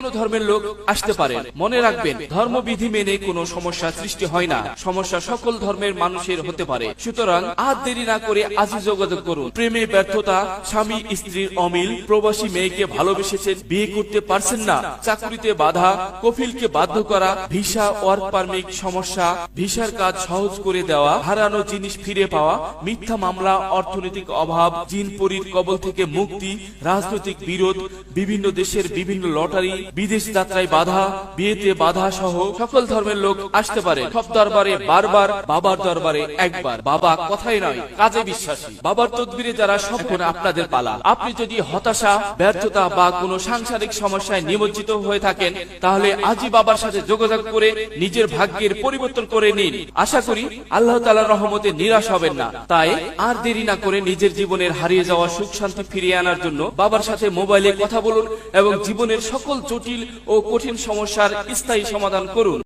কোন ধর্মের লোক আসতে পারেন। মনে রাখবেন, ধর্মবিধি মেনে কোনো সমস্যা সৃষ্টি হয় না। সমস্যা সকল ধর্মের মানুষের হতে পারে। সুতরাং আর দেরি না করে আজই যোগাযোগ করুন। প্রেমে ব্যর্থতা, স্বামী স্ত্রীর অমিল, প্রবাসী মেয়েকে ভালোবেসেছেন, বিয়ে করতে পারছেন না, চাকরিতে বাধা, কফিলকে বাধ্য করা, ভিসা ওয়ার্ক পারমিট সমস্যা, ভিসার কাজ সহজ করে দেওয়া, হারানো জিনিস ফিরে পাওয়া, মিথ্যা মামলা, অর্থনৈতিক অভাব, জিন পরীর কবল থেকে মুক্তি, রাজনৈতিক বিরোধ, বিভিন্ন দেশের বিভিন্ন লটারি, বিদেশ যাত্রায় বাধা, বিয়েতে বাধা সহ সকল ধর্মের লোক আসতে পারে। সব দরবারে বারবার, বাবার দরবারে একবার। বাবা কথাই নয়, কাজে বিশ্বাসী। বাবার তদবিরে যারা সফল, আপনাদের পালা। আপনি যদি হতাশা, ব্যর্থতা বা কোনো সাংসারিক সমস্যায় নিমজ্জিত হয়ে থাকেন, তাহলে আজই বাবার সাথে যোগাযোগ করে নিজের ভাগ্যের পরিবর্তন করে নিন। আশা করি আল্লাহ তাআলার রহমতে নিরাশ হবেন না। তাই আর দেরি না করে নিজের জীবনের হারিয়ে যাওয়া সুখ শান্তি ফিরিয়ে আনার জন্য বাবার সাথে মোবাইলে কথা বলুন এবং জীবনের সকল জটিল ও কঠিন সমস্যার স্থায়ী সমাধান করুন।